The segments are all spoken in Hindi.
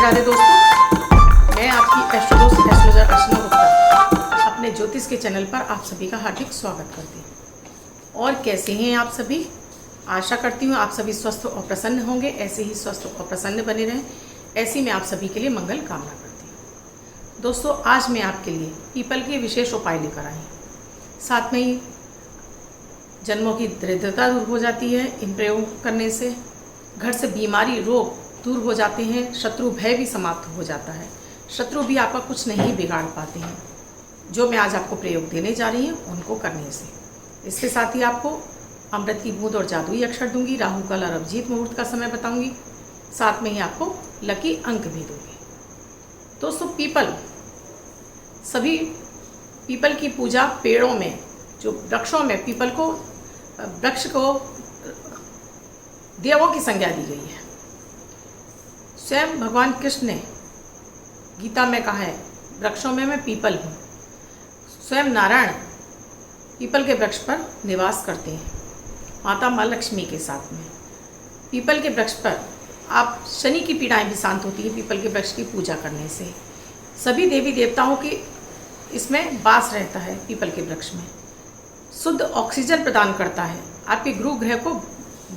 राधे राधे दोस्तों, मैं आपकी एस्ट्रोलॉजर अर्चना गुप्ता अपने ज्योतिष के चैनल पर आप सभी का हार्दिक स्वागत करती हूँ। और कैसे हैं आप सभी? आशा करती हूँ आप सभी स्वस्थ और प्रसन्न होंगे। ऐसे ही स्वस्थ और प्रसन्न बने रहें, ऐसी मैं आप सभी के लिए मंगल कामना करती हूँ। दोस्तों, आज मैं आपके लिए पीपल के विशेष उपाय लेकर आई हूँ। साथ में ही जन्मों की दरिद्रता दूर हो जाती है इन प्रयोग करने से। घर से बीमारी रोग दूर हो जाते हैं। शत्रु भय भी समाप्त हो जाता है। शत्रु भी आपका कुछ नहीं बिगाड़ पाते हैं जो मैं आज आपको प्रयोग देने जा रही हूँ उनको करने से। इसके साथ ही आपको अमृत की बूंद और जादुई अक्षर दूंगी। राहु काल और अभिजीत मुहूर्त का समय बताऊंगी। साथ में ही आपको लकी अंक भी दूंगी। दोस्तों, पीपल की पूजा पेड़ों में, जो वृक्षों में वृक्ष को देवों की संज्ञा दी गई है। स्वयं भगवान कृष्ण ने गीता में कहा है, वृक्षों में मैं पीपल हूँ। स्वयं नारायण पीपल के वृक्ष पर निवास करते हैं माता माँ लक्ष्मी के साथ में। पीपल के वृक्ष पर आप शनि की पीड़ाएं भी शांत होती है पीपल के वृक्ष की पूजा करने से। सभी देवी देवताओं की इसमें वास रहता है। पीपल के वृक्ष में शुद्ध ऑक्सीजन प्रदान करता है। आपके गुरु ग्रह को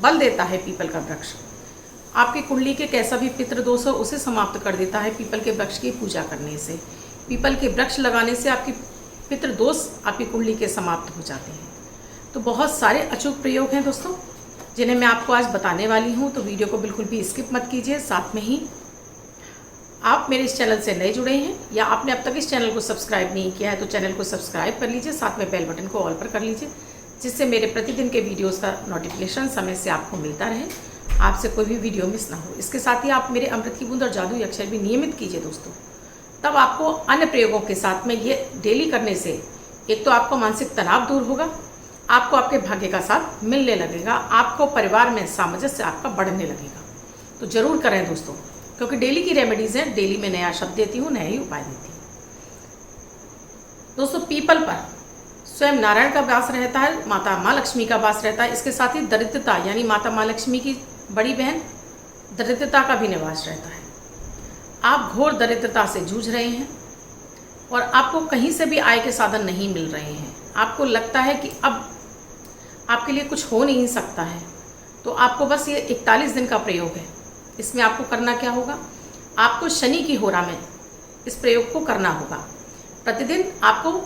बल देता है पीपल का वृक्ष। आपकी कुंडली के कैसा भी पितृदोष हो उसे समाप्त कर देता है पीपल के वृक्ष की पूजा करने से। पीपल के वृक्ष लगाने से आपकी पितृदोष आपकी कुंडली के समाप्त हो जाते हैं। तो बहुत सारे अचूक प्रयोग हैं दोस्तों, जिन्हें मैं आपको आज बताने वाली हूँ। तो वीडियो को बिल्कुल भी स्किप मत कीजिए। साथ में ही आप मेरे इस चैनल से नए जुड़े हैं या आपने अब तक इस चैनल को सब्सक्राइब नहीं किया है तो चैनल को सब्सक्राइब कर लीजिए। साथ में बेल बटन को ऑल पर कर लीजिए, जिससे मेरे प्रतिदिन के वीडियोस का नोटिफिकेशन समय से आपको मिलता रहे, आपसे कोई भी वीडियो मिस ना हो। इसके साथ ही आप मेरे अमृत की बूंद और जादुई अक्षर भी नियमित कीजिए दोस्तों। तब आपको अन्य प्रयोगों के साथ में ये डेली करने से एक तो आपको मानसिक तनाव दूर होगा, आपको आपके भाग्य का साथ मिलने लगेगा, आपको परिवार में सामंजस्य आपका बढ़ने लगेगा। तो जरूर करें दोस्तों, क्योंकि डेली की रेमेडीज हैं। डेली में नया शब्द देती हूँ, नया ही उपाय देती हूँ। दोस्तों, पीपल पर स्वयं नारायण का वास रहता है, माता माँ लक्ष्मी का वास रहता है। इसके साथ ही दरिद्रता यानी माता माँ लक्ष्मी की बड़ी बहन दरिद्रता का भी निवास रहता है। आप घोर दरिद्रता से जूझ रहे हैं और आपको कहीं से भी आय के साधन नहीं मिल रहे हैं। आपको लगता है कि अब आपके लिए कुछ हो नहीं सकता है। तो आपको बस ये 41 दिन का प्रयोग है। इसमें आपको करना क्या होगा? आपको शनि की होरा में इस प्रयोग को करना होगा। प्रतिदिन आपको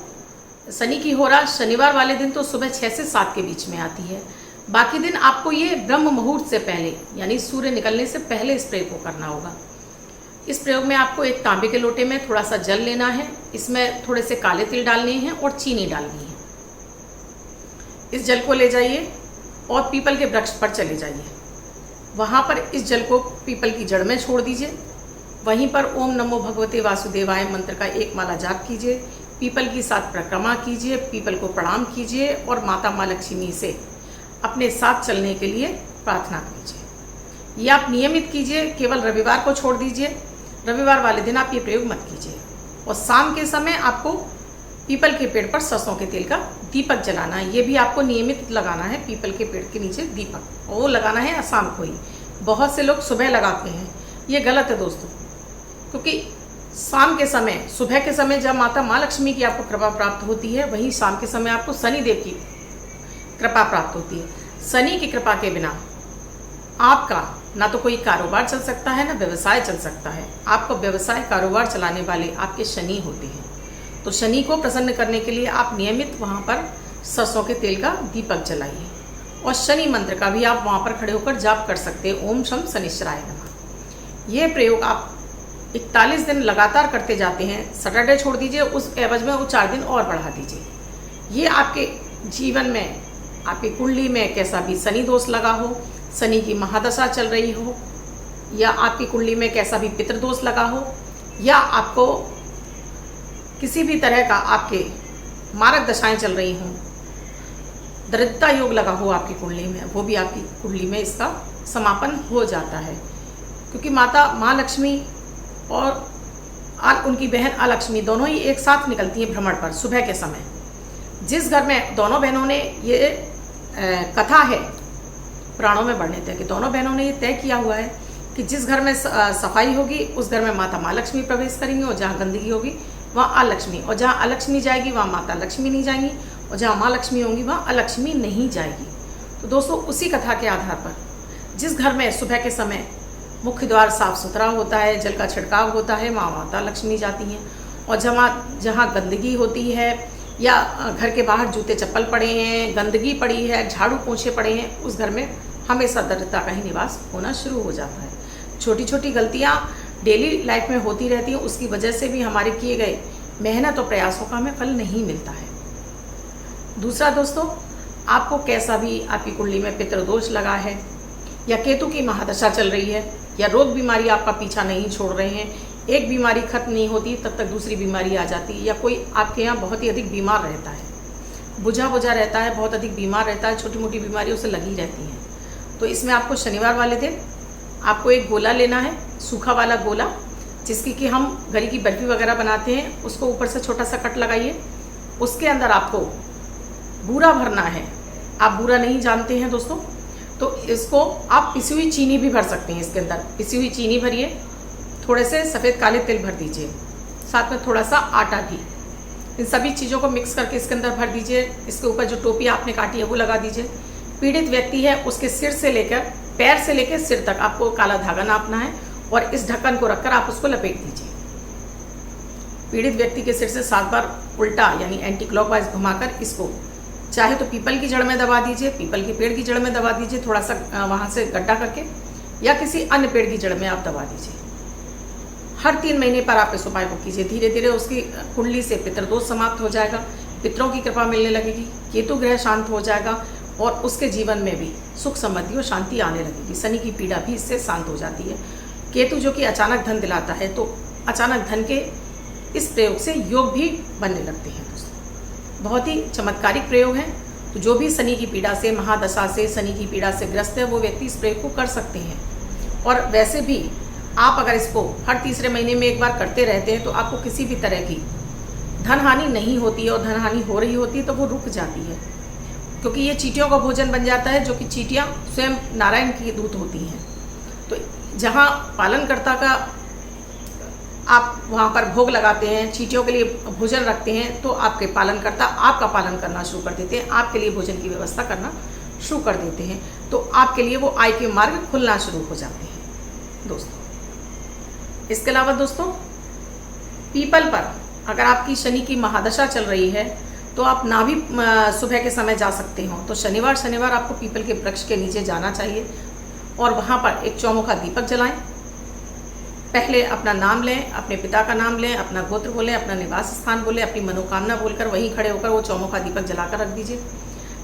शनि की होरा शनिवार वाले दिन तो सुबह 6 से 7 के बीच में आती है। बाकी दिन आपको ये ब्रह्म मुहूर्त से पहले यानी सूर्य निकलने से पहले इस प्रयोग को करना होगा। इस प्रयोग में आपको एक तांबे के लोटे में थोड़ा सा जल लेना है। इसमें थोड़े से काले तिल डालने हैं और चीनी डालनी है। इस जल को ले जाइए और पीपल के वृक्ष पर चले जाइए। वहाँ पर इस जल को पीपल की जड़ में छोड़ दीजिए। वहीं पर ओम नमो भगवते वासुदेवाय मंत्र का 1 माला जाप कीजिए। पीपल की 7 परिक्रमा कीजिए। पीपल को प्रणाम कीजिए और माता माँ लक्ष्मी से अपने साथ चलने के लिए प्रार्थना कीजिए। ये आप नियमित कीजिए। केवल रविवार को छोड़ दीजिए। रविवार वाले दिन आप ये प्रयोग मत कीजिए। और शाम के समय आपको पीपल के पेड़ पर सरसों के तेल का दीपक जलाना है। ये भी आपको नियमित लगाना है। पीपल के पेड़ के नीचे दीपक वो लगाना है शाम को ही। बहुत से लोग सुबह लगाते हैं, ये गलत है दोस्तों। क्योंकि शाम के समय, सुबह के समय जब माता माँ लक्ष्मी की आपको कृपा प्राप्त होती है, वहीं शाम के समय आपको शनि देव की कृपा प्राप्त होती है। शनि की कृपा के बिना आपका ना तो कोई कारोबार चल सकता है, ना व्यवसाय चल सकता है। आपको व्यवसाय कारोबार चलाने वाले आपके शनि होते हैं। तो शनि को प्रसन्न करने के लिए आप नियमित वहाँ पर सरसों के तेल का दीपक जलाइए। और शनि मंत्र का भी आप वहाँ पर खड़े होकर जाप कर सकते हैं, ओम शम शनिश्चराय नमः। ये प्रयोग आप 41 दिन लगातार करते जाते हैं। सैटरडे छोड़ दीजिए, उस एवज में वो 4 दिन और बढ़ा दीजिए। ये आपके जीवन में, आपकी कुंडली में कैसा भी शनि दोष लगा हो, शनि की महादशा चल रही हो, या आपकी कुंडली में कैसा भी पितृदोष लगा हो, या आपको किसी भी तरह का आपके मारक दशाएं चल रही हों, दरिद्रता योग लगा हो आपकी कुंडली में, वो भी आपकी कुंडली में इसका समापन हो जाता है। क्योंकि माता माँ लक्ष्मी और उनकी बहन अलक्ष्मी दोनों ही एक साथ निकलती हैं भ्रमण पर सुबह के समय। जिस घर में दोनों बहनों ने ये कथा है पुराणों में वर्णित है कि दोनों बहनों ने ये तय किया हुआ है कि जिस घर में सफाई होगी उस घर में माता माँ लक्ष्मी प्रवेश करेंगी, और जहाँ गंदगी होगी वहाँ अलक्ष्मी, और जहाँ अलक्ष्मी जाएगी वहाँ माता लक्ष्मी नहीं जाएंगी, और जहाँ माँ लक्ष्मी होंगी वहाँ अलक्ष्मी नहीं जाएगी। तो दोस्तों उसी कथा के आधार पर जिस घर में सुबह के समय मुख्य द्वार साफ सुथरा होता है, जल का छिड़काव होता है, वहाँ माता लक्ष्मी जाती हैं, और जहाँ गंदगी होती है या घर के बाहर जूते चप्पल पड़े हैं, गंदगी पड़ी है, झाड़ू पोंछे पड़े हैं, उस घर में हमेशा दरिद्रता का ही निवास होना शुरू हो जाता है। छोटी छोटी गलतियाँ डेली लाइफ में होती रहती हैं, उसकी वजह से भी हमारे किए गए मेहनत और प्रयासों का हमें फल नहीं मिलता है। दूसरा दोस्तों, आपको कैसा भी आपकी कुंडली में पितृदोष लगा है, या केतु की महादशा चल रही है, या रोग बीमारी आपका पीछा नहीं छोड़ रहे हैं, एक बीमारी खत्म नहीं होती तब तक दूसरी बीमारी आ जाती है, या कोई आपके यहाँ बहुत ही अधिक बीमार रहता है, बुझा रहता है, बहुत अधिक बीमार रहता है, छोटी मोटी बीमारियों से लगी रहती हैं, तो इसमें आपको शनिवार वाले दिन आपको एक गोला लेना है, सूखा वाला गोला, जिसकी कि हम गरी की बर्फी वगैरह बनाते हैं, उसको ऊपर से छोटा सा कट लगाइए। उसके अंदर आपको बूरा भरना है। आप बूरा नहीं जानते हैं दोस्तों, तो इसको आप पिसी हुई चीनी भी भर सकते हैं। इसके अंदर पिसी हुई चीनी भरिए, थोड़े से सफ़ेद काले तिल भर दीजिए, साथ में थोड़ा सा आटा भी। इन सभी चीज़ों को मिक्स करके इसके अंदर भर दीजिए। इसके ऊपर जो टोपी आपने काटी है वो लगा दीजिए। पीड़ित व्यक्ति है उसके सिर से लेकर पैर से लेकर सिर तक आपको काला धागा नापना है, और इस ढक्कन को रखकर आप उसको लपेट दीजिए। पीड़ित व्यक्ति के सिर से 7 बार उल्टा यानी एंटी क्लॉकवाइज घुमाकर इसको चाहे तो पीपल की जड़ में दबा दीजिए, पीपल के पेड़ की जड़ में दबा दीजिए, थोड़ा सा वहाँ से गड्ढा करके, या किसी अन्य पेड़ की जड़ में आप दबा दीजिए। हर 3 महीने पर आप इस उपाय को कीजिए। धीरे धीरे उसकी कुंडली से पितृदोष समाप्त हो जाएगा, पितरों की कृपा मिलने लगेगी, केतु ग्रह शांत हो जाएगा, और उसके जीवन में भी सुख समृद्धि और शांति आने लगेगी। शनि की पीड़ा भी इससे शांत हो जाती है। केतु जो कि अचानक धन दिलाता है, तो अचानक धन के इस प्रयोग से योग भी बनने लगते हैं दोस्तों। बहुत ही चमत्कारिक प्रयोग है। तो जो भी शनि की पीड़ा से, महादशा से, शनि की पीड़ा से ग्रस्त है, वो व्यक्ति इस प्रयोग को कर सकते हैं। और वैसे भी आप अगर इसको हर तीसरे महीने में एक बार करते रहते हैं तो आपको किसी भी तरह की धन हानि नहीं होती है, और धन हानि हो रही होती है तो वो रुक जाती है, क्योंकि ये चींटियों का भोजन बन जाता है, जो कि चींटियाँ स्वयं नारायण की दूत होती हैं। तो जहाँ पालनकर्ता का आप वहाँ पर भोग लगाते हैं, चींटियों के लिए भोजन रखते हैं, तो आपके पालनकर्ता आपका पालन करना शुरू कर देते हैं, आपके लिए भोजन की व्यवस्था करना शुरू कर देते हैं। तो आपके लिए वो आय के मार्ग खुलना शुरू हो जाते हैं दोस्तों। इसके अलावा दोस्तों, पीपल पर अगर आपकी शनि की महादशा चल रही है तो आप ना भी सुबह के समय जा सकते हो। तो शनिवार आपको पीपल के वृक्ष के नीचे जाना चाहिए, और वहाँ पर एक चौमुखा दीपक जलाएं। पहले अपना नाम लें, अपने पिता का नाम लें, अपना गोत्र बोलें, अपना निवास स्थान बोलें, अपनी मनोकामना बोलकर वहीं खड़े होकर वो चौमुखा दीपक जलाकर रख दीजिए।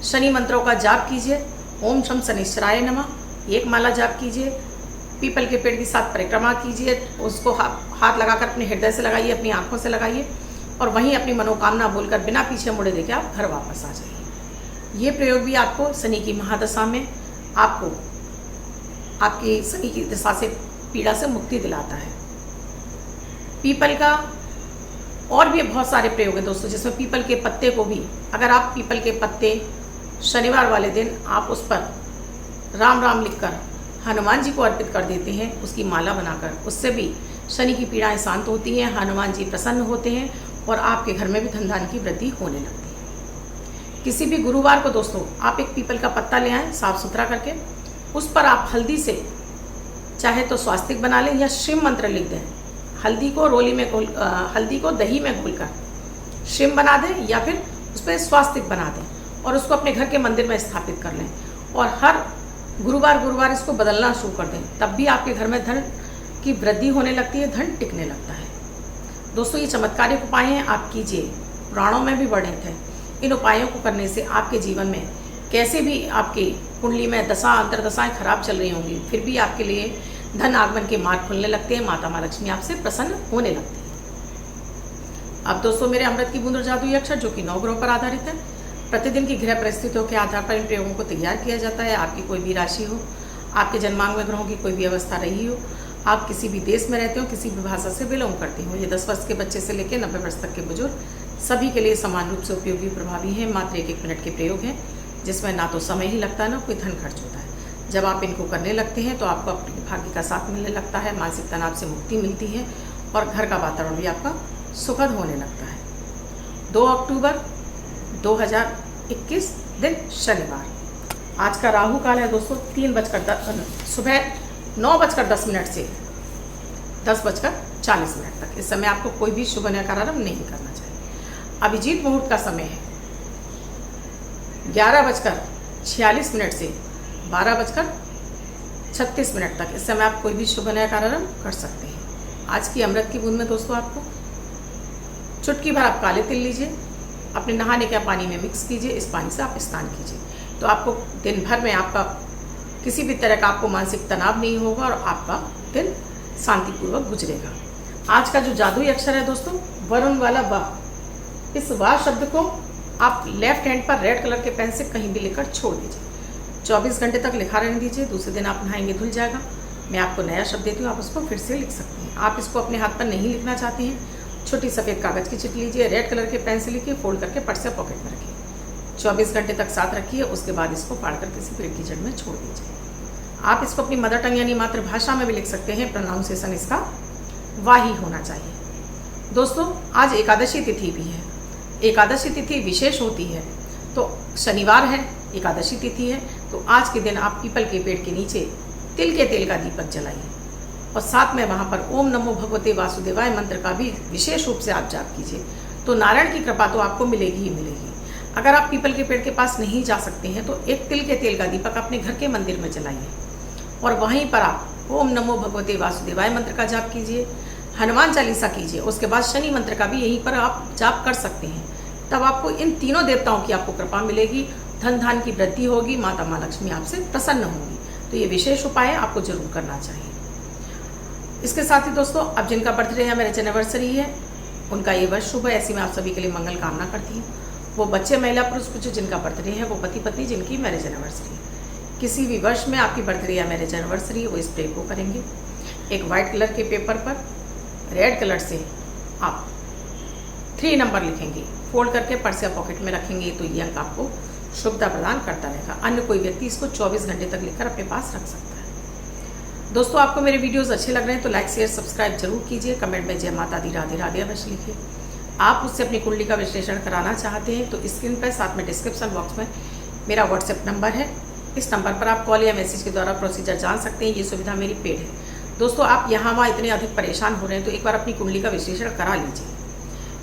शनि मंत्रों का जाप कीजिए। ओम शम शनिश्चराय नमः 1 माला जाप कीजिए। पीपल के पेड़ की 7 परिक्रमा कीजिए। उसको हाथ लगाकर अपने हृदय से लगाइए, अपनी आंखों से लगाइए, और वहीं अपनी मनोकामना बोलकर बिना पीछे मुड़े देके आप घर वापस आ जाइए। ये प्रयोग भी आपको शनि की महादशा में आपको आपकी शनि की दशा से पीड़ा से मुक्ति दिलाता है। पीपल का और भी बहुत सारे प्रयोग हैं दोस्तों, जिसमें पीपल के पत्ते को भी, अगर आप पीपल के पत्ते शनिवार वाले दिन आप उस पर राम राम लिखकर हनुमान जी को अर्पित कर देते हैं, उसकी माला बनाकर, उससे भी शनि की पीड़ाएं शांत होती हैं, हनुमान जी प्रसन्न होते हैं, और आपके घर में भी धन धान्य की वृद्धि होने लगती है। किसी भी गुरुवार को दोस्तों आप एक पीपल का पत्ता ले आएँ साफ सुथरा करके, उस पर आप हल्दी से चाहे तो स्वास्तिक बना लें या शिव मंत्र लिख दें। हल्दी को दही में घोलकर शिव बना दें, या फिर उस पर स्वास्तिक बना दें, और उसको अपने घर के मंदिर में स्थापित कर लें, और हर गुरुवार इसको बदलना शुरू कर दें। तब भी आपके घर में धन की वृद्धि होने लगती है, धन टिकने लगता है। दोस्तों ये चमत्कारिक उपाय हैं, आप कीजिए, पुराणों में भी वर्णित है। इन उपायों को करने से आपके जीवन में कैसे भी आपकी कुंडली में दशा अंतरदशाएं खराब चल रही होंगी, फिर भी आपके लिए धन आगमन के मार्ग खुलने लगते हैं, माता माँ लक्ष्मी आपसे प्रसन्न होने लगती है। अब दोस्तों मेरे अमृत की बूंद और जादुई अक्षर, जो कि 9 ग्रहों पर आधारित है, प्रतिदिन की ग्रह परिस्थितियों के आधार पर इन प्रयोगों को तैयार किया जाता है। आपकी कोई भी राशि हो, आपके जन्मांग में ग्रहों की कोई भी अवस्था रही हो, आप किसी भी देश में रहते हो, किसी भी भाषा से बिलोंग करते हो, ये 10 वर्ष के बच्चे से लेकर 90 वर्ष तक के बुजुर्ग सभी के लिए समान रूप से उपयोगी प्रभावी है। मात्र 1-1 मिनट के प्रयोग हैं, जिसमें ना तो समय ही लगता है, ना कोई धन खर्च होता है। जब आप इनको करने लगते हैं तो आपको अपनी भाग्य का साथ मिलने लगता है, मानसिक तनाव से मुक्ति मिलती है और घर का वातावरण भी आपका सुखद होने लगता है। 2 अक्टूबर 2021 दिन शनिवार। आज का राहु काल है दोस्तों सुबह 9:10 से 10:40 तक। इस समय आपको कोई भी शुभ कार्यारंभ नहीं करना चाहिए। अभिजीत मुहूर्त का समय है 11:46 से 12:36 तक। इस समय आप कोई भी शुभ कार्यारंभ कर सकते हैं। आज की अमृत की बूंद में दोस्तों आपको चुटकी भर आप काले तिल लीजिए, अपने नहाने के पानी में मिक्स कीजिए, इस पानी से आप स्नान कीजिए, तो आपको दिन भर में आपका किसी भी तरह का आपको मानसिक तनाव नहीं होगा और आपका दिन शांतिपूर्वक गुजरेगा। आज का जो जादुई अक्षर है दोस्तों वरुण वाला वाह। इस वाह शब्द को आप लेफ्ट हैंड पर रेड कलर के पेन से कहीं भी लिखकर छोड़ दीजिए। 24 घंटे तक लिखा रहने दीजिए। दूसरे दिन आप नहाएंगे धुल जाएगा। मैं आपको नया शब्द देती हूँ, आप उसको फिर से लिख सकते हैं। आप इसको अपने हाथ पर नहीं लिखना चाहते हैं, छोटी सफ़ेद कागज़ की चिट लीजिए, रेड कलर के पेन से लिखिए, फोल्ड करके पर्स से पॉकेट में रखिए। 24 घंटे तक साथ रखिए। उसके बाद इसको फाड़कर किसी पेड़ की जड़ में छोड़ दीजिए। आप इसको अपनी मदर टंग यानी मातृभाषा में भी लिख सकते हैं। प्रोनाउंसिएशन इसका वाह ही होना चाहिए। दोस्तों आज एकादशी तिथि भी है। एकादशी तिथि विशेष होती है, तो शनिवार है, एकादशी तिथि है, तो आज के दिन आप पीपल के पेड़ के नीचे तिल के तेल का दीपक जलाइए और साथ में वहाँ पर ओम नमो भगवते वासुदेवाय मंत्र का भी विशेष रूप से आप जाप कीजिए, तो नारायण की कृपा तो आपको मिलेगी ही मिलेगी। अगर आप पीपल के पेड़ के पास नहीं जा सकते हैं तो एक तिल के तेल का दीपक अपने घर के मंदिर में जलाइए और वहीं पर आप ओम नमो भगवते वासुदेवाय मंत्र का जाप कीजिए, हनुमान चालीसा कीजिए। उसके बाद शनि मंत्र का भी यहीं पर आप जाप कर सकते हैं। तब आपको इन तीनों देवताओं की आपको कृपा मिलेगी, धन धान की वृद्धि होगी, माता माँ लक्ष्मी आपसे प्रसन्न होंगी। तो ये विशेष उपाय आपको जरूर करना चाहिए। इसके साथ ही दोस्तों अब जिनका बर्थडे है, मैरिज एनिवर्सरी है, उनका ये वर्ष शुभ है, ऐसी मैं आप सभी के लिए मंगल कामना करती हूँ। वो बच्चे महिला पुरुष कुछ जिनका बर्थडे है, वो पति पत्नी जिनकी मैरिज एनिवर्सरी है, किसी भी वर्ष में आपकी बर्थडे या मैरिज एनिवर्सरी वो इस प्रे को करेंगे। एक वाइट कलर के पेपर पर रेड कलर से आप 3 नंबर लिखेंगे, फोल्ड करके पर्स या पॉकेट में रखेंगे, तो ये अंक आपको शुभता प्रदान करता रहेगा। अन्य कोई व्यक्ति इसको 24 घंटे तक लिखकर अपने पास रख सकता है। दोस्तों आपको मेरे वीडियोस अच्छे लग रहे हैं तो लाइक शेयर सब्सक्राइब जरूर कीजिए। कमेंट में जय माता दी राधे राधे अवश्य लिखिए। आप मुझसे अपनी कुंडली का विश्लेषण कराना चाहते हैं तो स्क्रीन पर साथ में डिस्क्रिप्शन बॉक्स में मेरा व्हाट्सएप नंबर है। इस नंबर पर आप कॉल या मैसेज के द्वारा प्रोसीजर जान सकते हैं। ये सुविधा मेरी पेड है। दोस्तों आप यहाँ वहाँ इतने अधिक परेशान हो रहे हैं तो एक बार अपनी कुंडली का विश्लेषण करा लीजिए।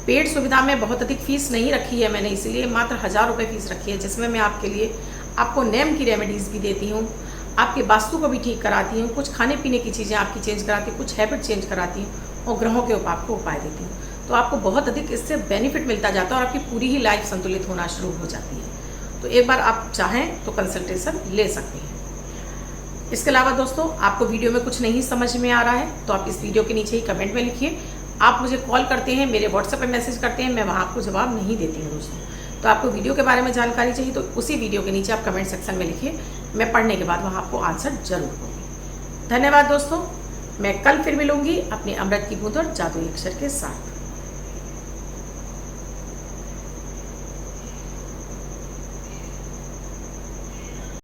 पेड सुविधा में बहुत अधिक फीस नहीं रखी है मैंने, इसीलिए मात्र 1000 रुपये फीस रखी है, जिसमें मैं आपके लिए आपको नेम की रेमेडीज़ भी देती हूँ, आपके वास्तु को भी ठीक कराती हूँ, कुछ खाने पीने की चीज़ें आपकी चेंज कराती हूँ, कुछ हैबिट चेंज कराती हूँ और ग्रहों के आपको उपाय देती हूँ। तो आपको बहुत अधिक इससे बेनिफिट मिलता जाता है और आपकी पूरी ही लाइफ संतुलित होना शुरू हो जाती है। तो एक बार आप चाहें तो कंसल्टेशन ले सकते हैं। इसके अलावा दोस्तों आपको वीडियो में कुछ नहीं समझ में आ रहा है तो आप इस वीडियो के नीचे ही कमेंट में लिखिए। आप मुझे कॉल करते हैं, मेरे व्हाट्सएप पे मैसेज करते हैं, मैं वहाँ आपको जवाब नहीं देती हूँ दोस्तों। तो आपको वीडियो के बारे में जानकारी चाहिए तो उसी वीडियो के नीचे आप कमेंट सेक्शन में लिखिए, मैं पढ़ने के बाद वहाँ आपको आंसर जरूर दूँगी। धन्यवाद दोस्तों, मैं कल फिर मिलूंगी अपनी अमृत की बूंद और जादुई अक्षर के साथ।